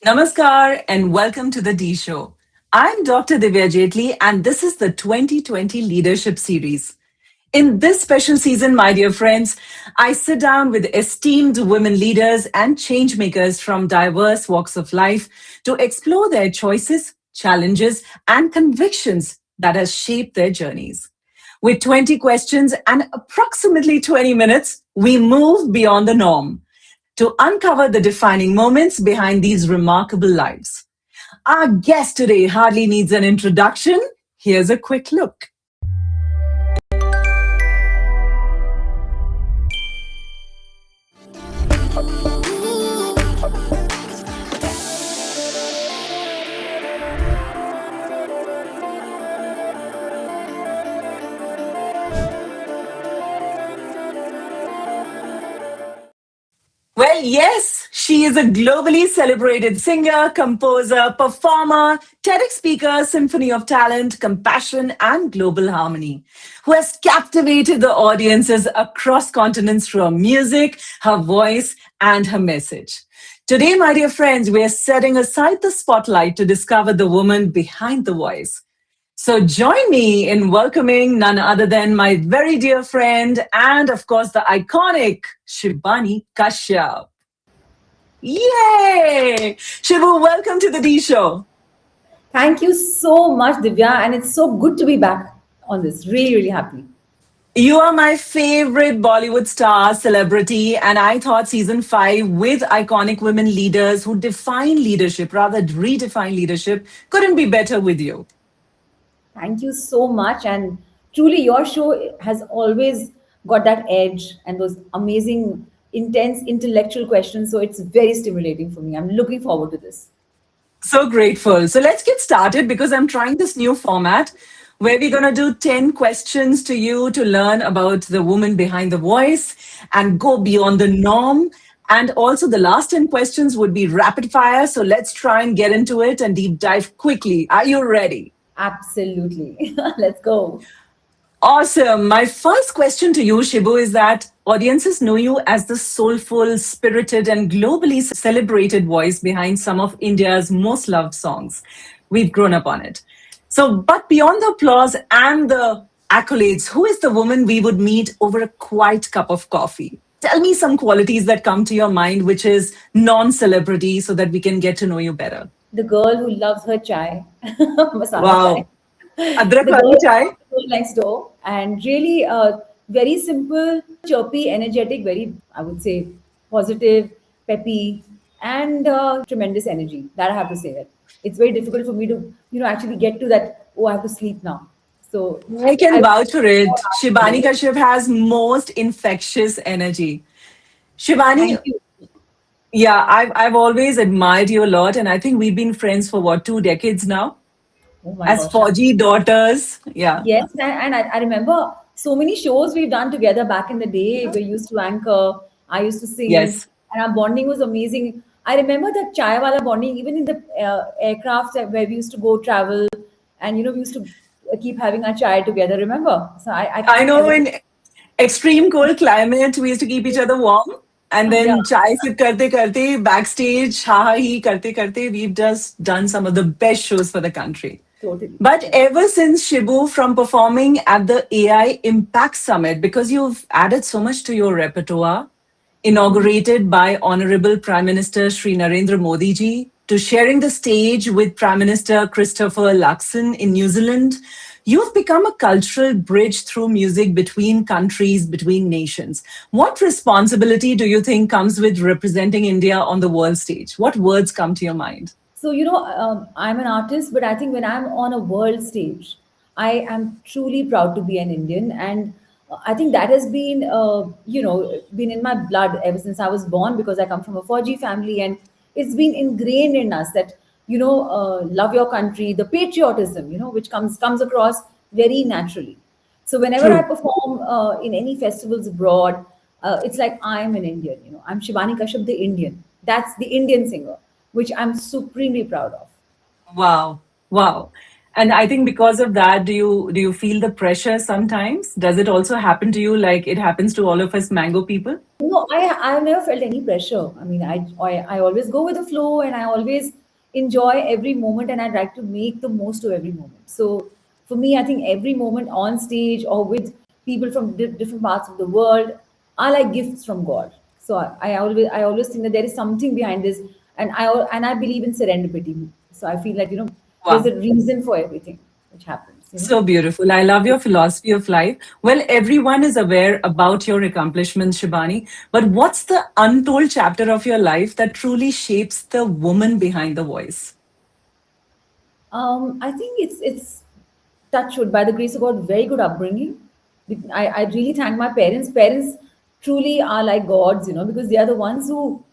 Namaskar and welcome to the Dee Show. I'm Dr. Divya Jetli and this is the 2020 Leadership Series. In this special season, my dear friends, I sit down with esteemed women leaders and changemakers from diverse walks of life to explore their choices, challenges, and convictions that has shaped their journeys. With 20 questions and approximately 20 minutes, we move beyond the norm to uncover the defining moments behind these remarkable lives. Our guest today hardly needs an introduction. Here's a quick look. Well, yes, she is a globally celebrated singer, composer, performer, TEDx speaker, symphony of talent, compassion, and global harmony, who has captivated the audiences across continents through her music, her voice, and her message. Today, my dear friends, we are setting aside the spotlight to discover the woman behind the voice. So join me in welcoming none other than my very dear friend and, of course, the iconic Shibani Kashyap. Yay! Shibu, welcome to the D Show. Thank you so much, Divya, and it's so good to be back on this. Really, really happy. You are my favorite Bollywood star celebrity, and I thought season 5 with iconic women leaders who define leadership, rather redefine leadership, couldn't be better with you. Thank you so much. And truly, your show has always got that edge and those amazing, intense intellectual questions. So it's very stimulating for me. I'm looking forward to this. So grateful. So let's get started because I'm trying this new format where we're going to do 10 questions to you to learn about the woman behind the voice and go beyond the norm. And also, the last 10 questions would be rapid fire. So let's try and get into it and deep dive quickly. Are you ready? Absolutely. Let's go. Awesome. My first question to you, Shibu, is that audiences know you as the soulful, spirited, and globally celebrated voice behind some of India's most loved songs. We've grown up on it. So, but beyond the applause and the accolades, who is the woman we would meet over a quiet cup of coffee? Tell me some qualities that come to your mind, which is non-celebrity, so that we can get to know you better. The girl who loves her chai, masala chai. Wow. Adrak The wali girl chai? next door, and really very simple, chirpy, energetic, very, I would say, positive, peppy, and tremendous energy. That I have to say that it's very difficult for me to, actually get to that. Oh, I have to sleep now. So I can I vouch for it. Shibani today. Kashyap has most infectious energy. Shibani, Thank you. yeah, I've always admired you a lot, and I think we've been friends for what, 2 decades now, Oh my as gosh. 4G daughters. Yeah. Yes, and I remember so many shows we've done together back in the day. We used to anchor, I used to sing, Yes. and our bonding was amazing. I remember that chai wala bonding, even in the aircraft where we used to go travel, and we used to keep having our chai together. Remember? So I I can't know ever. in extreme cold climate, we used to keep each other warm. And Yeah, then chai sip karte karte, backstage, ha ha hi karte karte, we've just done some of the best shows for the country. totally. But Yeah. ever since Shibu, from performing at the AI Impact Summit, because you've added so much to your repertoire, inaugurated by Honorable Prime Minister Sri Narendra Modi ji, to sharing the stage with Prime Minister Christopher Luxon in New Zealand, you've become a cultural bridge through music between countries, between nations. What responsibility do you think comes with representing India on the world stage? What words come to your mind? So, I'm an artist, but I think when I'm on a world stage, I am truly proud to be an Indian. And I think that has been, been in my blood ever since I was born because I come from a 4G family. And it's been ingrained in us that, love your country, the patriotism, which comes across very naturally. So whenever I True. perform in any festivals abroad, it's like I'm an Indian. I'm Shibani Kashyap, the Indian. That's the Indian singer, which I'm supremely proud of. Wow. Wow. And I think because of that, do you feel the pressure sometimes? Does it also happen to you like it happens to all of us mango people? No, I've never felt any pressure. I mean, I always go with the flow, and I always enjoy every moment, and I like to make the most of every moment. So for me, I think every moment on stage or with people from different parts of the world are like gifts from God. So I always think that there is something behind this, and I believe in serendipity. So I feel like, there's Wow. a reason for everything which happens. So beautiful. I love your philosophy of life. Well, everyone is aware about your accomplishments, Shibani, but what's the untold chapter of your life that truly shapes the woman behind the voice? I think it's touch wood, by the grace of God, very good upbringing. I really thank my parents. Parents truly are like gods, because they are the ones who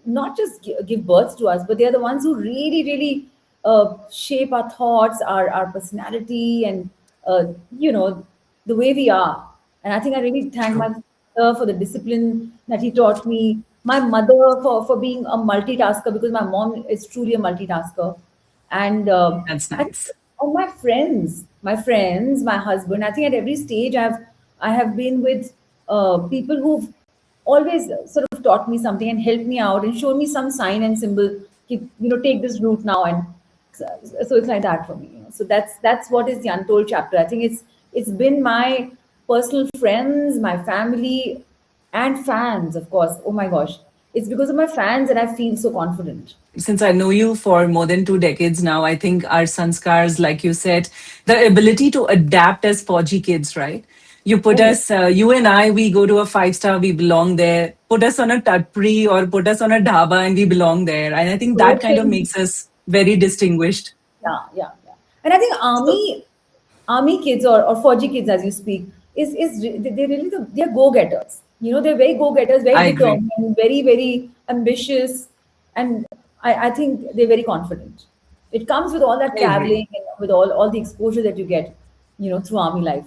not just give birth to us, but they are the ones who really, really shape our thoughts, our personality, and uh, you know the way we are. And I think I really thank my True. father for the discipline that he taught me. My mother for being a multitasker, because my mom is truly a multitasker. And That's I think, nice. oh, my friends, my husband. I think at every stage I have been with people who've always sort of taught me something and helped me out and shown me some sign and symbol. Take this route now, and so it's like that for me. So that's what is the untold chapter. I think it's been my personal friends, my family, and fans, of course. Oh my gosh, it's because of my fans that I feel so confident. Since I know you for more than 2 decades now, I think our sanskars, like you said, the ability to adapt as Fauji kids, right? You put Oh, us, you and I, we go to a 5 star, we belong there. Put us on a tatpri or put us on a dhaba and we belong there. And I think that kind of totally. makes us very distinguished. Yeah, yeah, yeah. And I think So army kids or Fauji kids, as you speak, they really they're go getters. They're very go getters, very I agree. determined, very very ambitious, and I think they're very confident. It comes with all that I agree. traveling and with all the exposure that you get, through army life.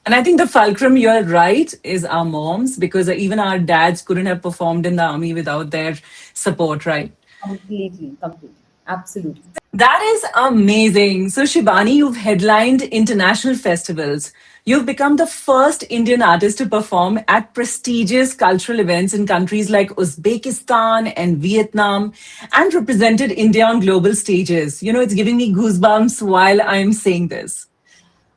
And I think the fulcrum, you're right, is our moms, because even our dads couldn't have performed in the army without their support, right? Completely, completely, absolutely. That is amazing. So, Shibani, you've headlined international festivals. You've become the first Indian artist to perform at prestigious cultural events in countries like Uzbekistan and Vietnam and represented India on global stages. It's giving me goosebumps while I'm saying this.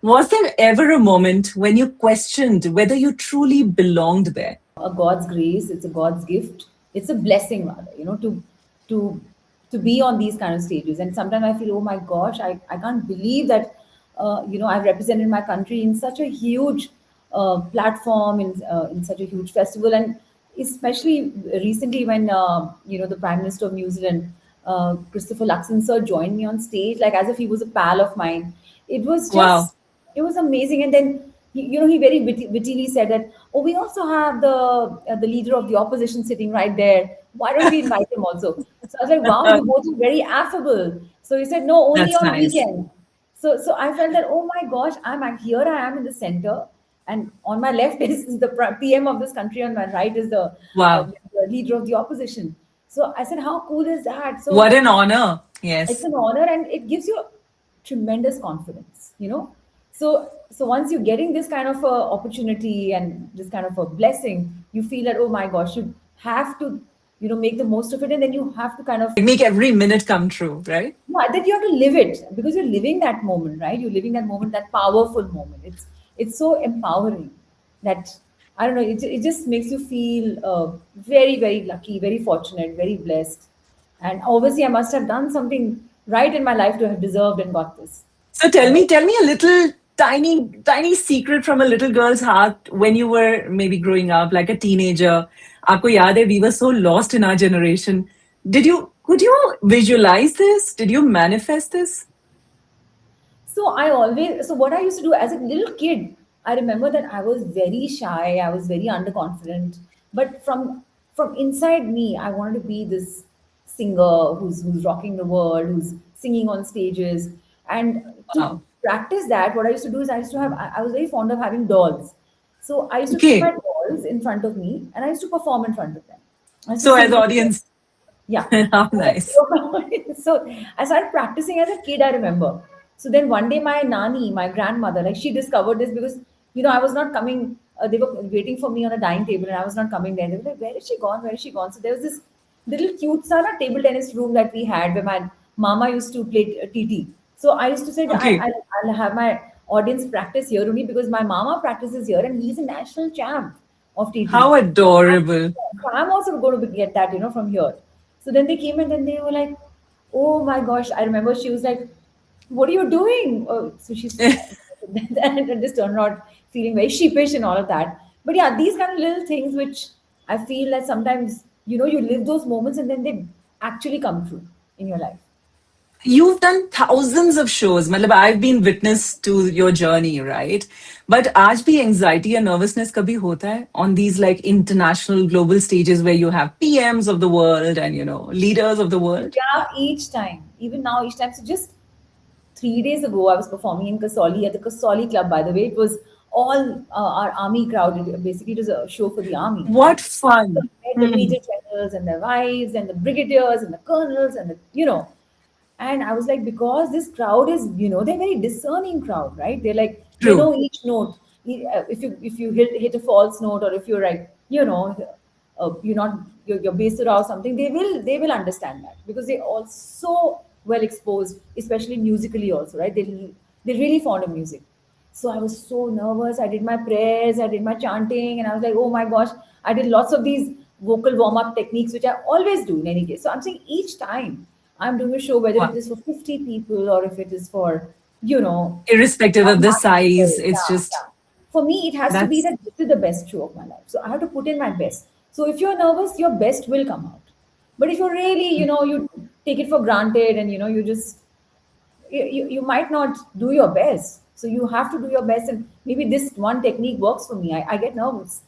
Was there ever a moment when you questioned whether you truly belonged there? A God's grace. It's a God's gift. It's a blessing, rather, to to be on these kind of stages. And sometimes I feel, oh my gosh, I can't believe that I've represented my country in such a huge platform, in such a huge festival, and especially recently when the Prime Minister of New Zealand, Christopher Luxon sir, joined me on stage, like as if he was a pal of mine. It was Wow. just it was amazing. And then he very wittily said that, oh, we also have the leader of the opposition sitting right there. Why don't we invite him also? So I was like, wow, you both are very affable. So he said, no, only That's on nice. weekend. So I felt that, oh my gosh, here. I am in the center, and on my left is the PM of this country. On my right is Wow. the leader of the opposition. So I said, how cool is that? What So an honor. it's Yes. an honor, and it gives you tremendous confidence. So once you're getting this kind of a opportunity and this kind of a blessing, you feel that, oh my gosh, you have to make the most of it, and then you have to kind of, Make every minute come true, right? no, that you have to live it, because you're living that moment, right? You're living that moment, that powerful moment. It's so empowering that, I don't know, it just makes you feel very very lucky, very fortunate, very blessed. And obviously I must have done something right in my life to have deserved and got this. So tell me a little tiny, tiny secret from a little girl's heart when you were maybe growing up, like a teenager. आपको याद है, we were so lost in our generation. Could you visualize this? Did you manifest this? So what I used to do as a little kid, I remember that I was very shy, I was very underconfident, but from inside me, I wanted to be this singer who's rocking the world, who's singing on stages. And to Wow. practice that, what I used to do is I was very fond of having dolls. So I used to keep my Okay. dolls in front of me, and I used to perform in front of them. I used to So as sing with them. audience, Yeah. how nice. So I started practicing as a kid, I remember. So then one day my nani, my grandmother, like she discovered this because, I was not coming they were waiting for me on a dining table, and I was not coming there. They were like, "Where is she gone? Where is she gone?" So there was this little cute sana table tennis room that we had where my mama used to play TT. So I used to say, that Okay. I'll have my audience practice here only because my mama practices here and he's a national champ of TT. How adorable. So I'm also going to get that, from here. So then they came and then they were like, oh my gosh, I remember she was like, what are you doing? So she's, and just turned out feeling very sheepish and all of that. But yeah, these kind of little things which I feel that sometimes, you live those moments and then they actually come true in your life. You've done thousands of shows. Matlab, I've been witness to your journey, right? But आज भी anxiety and nervousness कभी होता है on these like international global stages where you have PMs of the world and leaders of the world. Yeah, each time, even now, each time. So just 3 days ago, I was performing in Kasoli at the Kasoli Club. By the way, it was all our army crowd. Basically, it was a show for the army, right? What So fun! we had the Hmm. major generals and their wives and the brigadiers and the colonels and and I was like, because this crowd is, they're very discerning crowd, right? They're like, they True. know each note. If you hit a false note, or if you're like, you're based or something, they will understand that because they all so well exposed, especially musically also, right? They're really fond of music. So I was so nervous. I did my prayers, I did my chanting, and I was like, oh my gosh, I did lots of these vocal warm up techniques, which I always do in any case. So I'm saying each time I'm doing a show, whether it Wow. is for 50 people or if it is for, you know, Irrespective of one the lakh size, people. it's Yeah, just yeah. For me, it has to be that's that this is the best show of my life. So I have to put in my best. So if you're nervous, your best will come out. But if you're really, you take it for granted and, you just you might not do your best. So you have to do your best, and maybe this one technique works for me. I get nervous,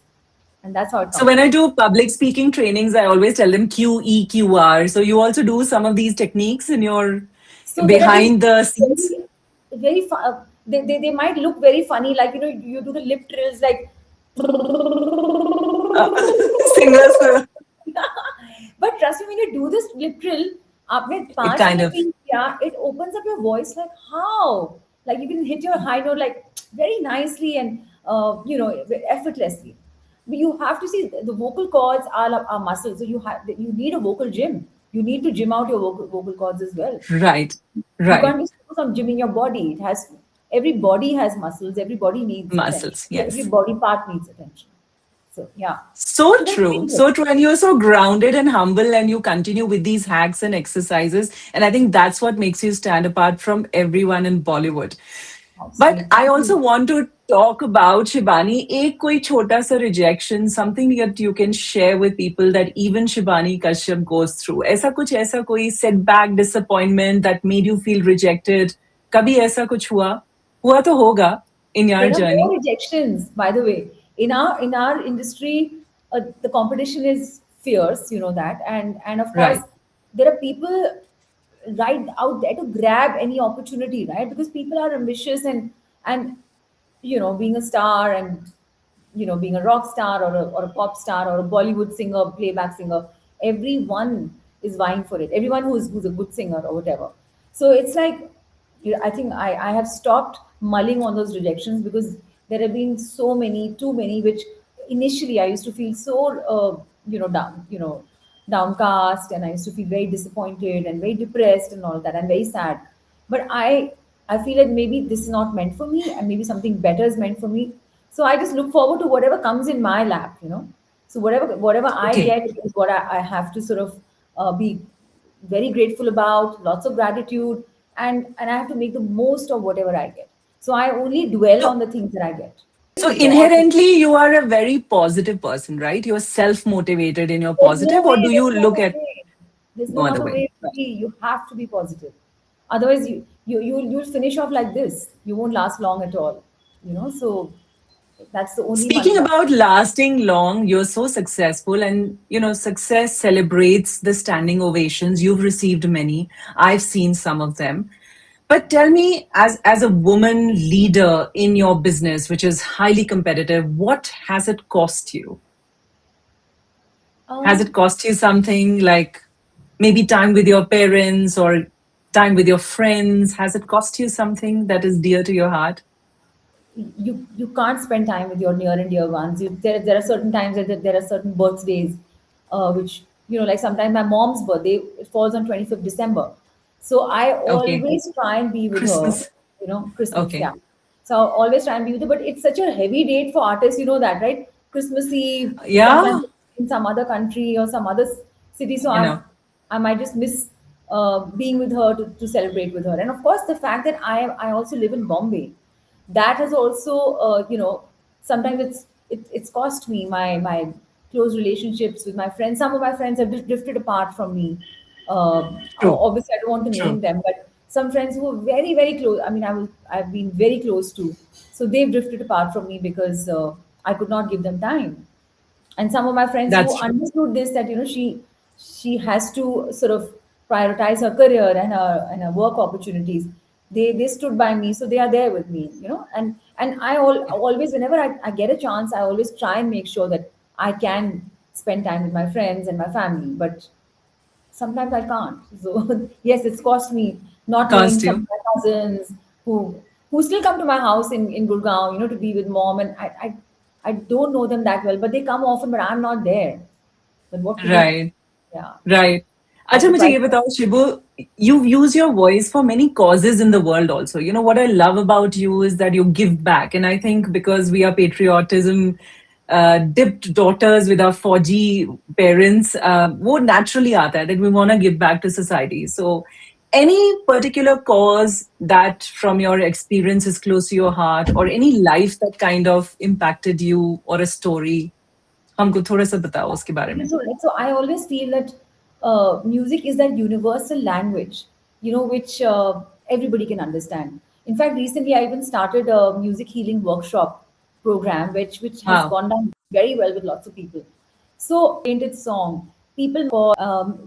and that's how it so comes when out. I do public speaking trainings, I always tell them QEQR. So you also do some of these techniques in your So there are these behind the scenes. very, very they might look very funny, like you do the lip trills, like. Uh, singers, But trust me, when you do this lip drill, आपने it 5 minute kind of भी किया, it opens up your voice like how? Like you can hit your high note like very nicely and effortlessly. But you have to see the vocal cords are muscles, so you need a vocal gym. You need to gym out your vocal cords as well. right, You right. can't just focus on gymming your body. Every body has muscles. Every body needs attention. Muscles, Every yes. body part needs attention. So yeah. So So that's true. really good. So true. And you're so grounded and humble, and you continue with these hacks and exercises. And I think that's what makes you stand apart from everyone in Bollywood. But Absolutely. I Thank also you. want to talk about Shibani, एक कोई छोटा सा rejection, something that you can share with people that even Shibani Kashyap goes through. ऐसा कोई setback, disappointment that made you feel rejected. कभी ऐसा कुछ हुआ? हुआ तो होगा in your There are more journey. rejections, by the way. In our industry, the competition is fierce. You know that, and of course, Right. there are people right out there to grab any opportunity, right? Because people are ambitious and being a star and being a rock star or a pop star or a Bollywood singer, playback singer, everyone is vying for it. Everyone who's a good singer or whatever. So it's like, I think I have stopped mulling on those rejections because there have been so many, too many, which initially I used to feel so, downcast, and I used to feel very disappointed and very depressed and all that and very sad. But I feel like maybe this is not meant for me and maybe something better is meant for me. So I just look forward to whatever comes in my lap. So whatever I Okay. get is what I have to sort of be very grateful about, lots of gratitude, and I have to make the most of whatever I get. So I only dwell So on the things that I get. So On inherently, you are a very positive person, right? You're self-motivated and you're There's no positive, or way. do There's you no look other at way. There's no no other other way? way to be. You have to be positive. Otherwise, you'll finish off like this. You won't last long at all. So that's the only Speaking mantra. about lasting long, you're so successful, and success celebrates the standing ovations. You've received many. I've seen some of them. But tell me, as a woman leader in your business, which is highly competitive, what has it cost you? Has it Um, cost you something like maybe time with your parents or time with your friends? Has it cost you something that is dear to your heart? you can't spend time with your near and dear ones. There are certain times that there are certain birthdays, which, like sometimes my mom's birthday, it falls on 25th December. So I Okay. always try and be with her, Christmas. Christmas, Okay. yeah. So I always try and be with her, but it's such a heavy date for artists, you know that, right? Christmas Eve, sometimes Yeah. in some other country or some other city. So You know, I might just miss being with her to celebrate with her. And of course, the fact that I also live in Bombay, that has also, sometimes it's cost me my close relationships with my friends. Some of my friends have drifted apart from me. true. Obviously, I don't want to name True. them, but some friends who were very very close. I mean, I've been very close to, so they've drifted apart from me because I could not give them time. And some of my friends who That's true. understood this, that she has to sort of prioritize her career and her work opportunities, they stood by me, so they are there with me, and always, whenever I get a chance, I always try and make sure that I can spend time with my friends and my family, but sometimes I can't. So yes, it's cost me not knowing Cost some of you. my cousins who still come to my house in Gurgaon, to be with mom, and I don't know them that well, but they come often, but I'm not there. But what to do? Right. Yeah, Right. I have अच्छा to मुझे try. ये बताओ Shibu, you use your voice for many causes in the world also. You know what I love about you is that you give back, and I think because we are patriotism dipped daughters with our 4G parents, वो naturally आता है that we want to give back to society. So any particular cause that from your experience is close to your heart, or any life that kind of impacted you, or a story, हमको थोड़ा सा बताओ उसके बारे में. So I always feel that music is that universal language, which everybody can understand. In fact, recently I even started a music healing workshop program, which has Wow. gone down very well with lots of people. So painted song, people for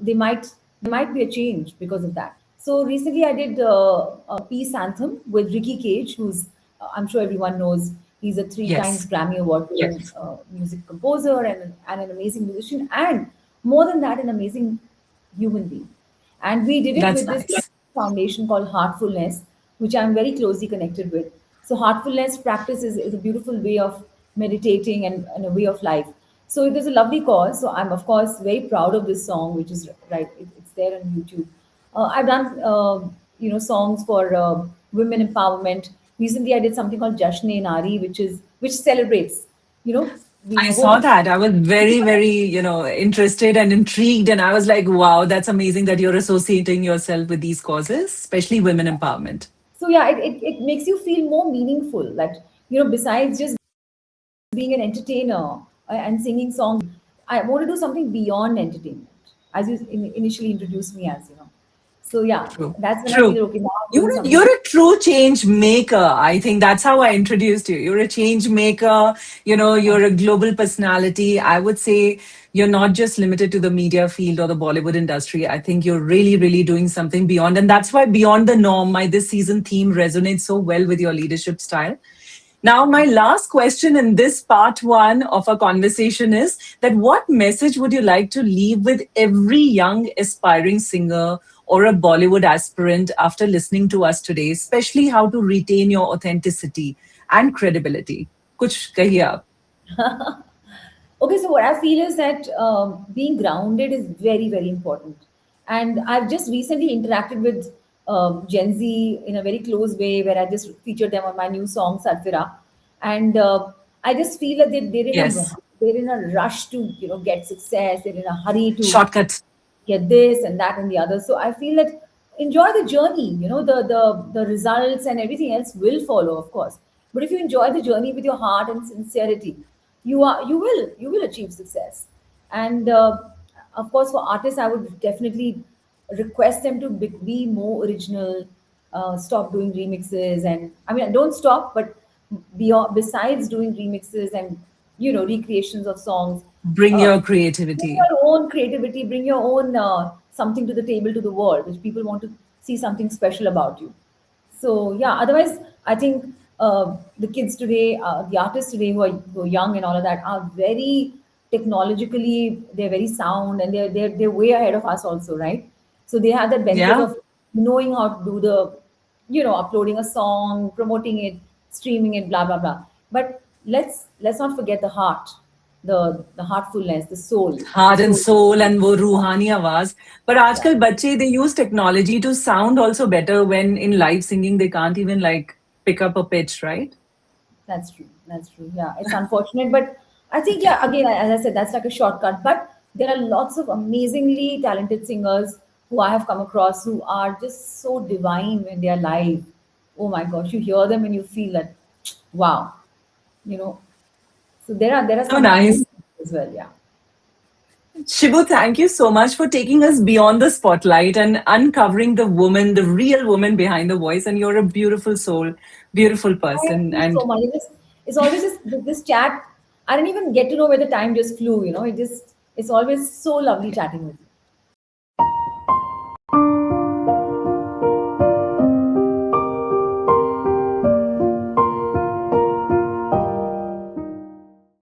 they might be a change because of that. So recently I did a peace anthem with Ricky Cage, who's I'm sure everyone knows. He's a three times Yes. Grammy Award winning music composer and an amazing musician, and more than that, an amazing human being. And we did it That's with this nice. foundation called Heartfulness, which I'm very closely connected with. So, Heartfulness practice is a beautiful way of meditating and a way of life. So, it is a lovely cause. So, I'm, of course, very proud of this song, which is right, it's there on YouTube. I've done, songs for women empowerment. Recently, I did something called Jashne Nari, which celebrates, being I a saw woman. that. I was very, very, interested and intrigued. And I was like, wow, that's amazing that you're associating yourself with these causes, especially women empowerment. So yeah, it makes you feel more meaningful. That besides just being an entertainer and singing songs, I want to do something beyond entertainment, as you initially introduced me as. So yeah, True. that's when I True. feel okay. Now I'm doing You're something. a true change maker. I think that's how I introduced you. You're a change maker. You're a global personality. I would say you're not just limited to the media field or the Bollywood industry. I think you're really, really doing something beyond. And that's why Beyond the Norm, my this season theme resonates so well with your leadership style. Now, my last question in this part one of our conversation is that what message would you like to leave with every young aspiring singer or a Bollywood aspirant after listening to us today, especially how to retain your authenticity and credibility? Kuch kahiye aap. Okay, so what I feel is that being grounded is very, very important. And I've just recently interacted with Gen Z in a very close way, where I just featured them on my new song, Sarfira. And I just feel that Yes. they're in a rush to, get success. They're in a hurry to Shortcut. get this and that and the other. So I feel that enjoy the journey. The results and everything else will follow, of course. But if you enjoy the journey with your heart and sincerity, you will achieve success. And of course, for artists, I would definitely request them to be more original. Stop doing remixes, and I mean, don't stop, but besides doing remixes and recreations of songs, Bring uh, your bring creativity. your own creativity, bring your own something to the table, to the world, which people want to see something special about you. So yeah, otherwise, I think the kids today, the artists today who are young and all of that, are very technologically, they're very sound, and they're way ahead of us also, right? So they have that benefit Yeah. of knowing how to do the, uploading a song, promoting it. streaming it, blah blah blah. But let's not forget the heart, the heartfulness, the Heart and soul. soul and वो रूहानी आवाज. But Yeah, आजकल बच्चे, they use technology to sound also better when in live singing they can't even like pick up a pitch, right? that's true. That's true. Yeah, it's unfortunate, but I think, yeah, again, as I said, that's like a shortcut. But there are lots of amazingly talented singers who I have come across who are just so divine when they are live. Oh my gosh, you hear them and you feel that, wow, you know. So there are So some nice. amazing as well. Yeah. Shibu, thank you so much for taking us beyond the spotlight and uncovering the woman, the real woman behind the voice. And you're a beautiful soul, beautiful Thank person. you so And much. It's always this chat. I didn't even get to know where the time just flew. It's always so lovely chatting with you.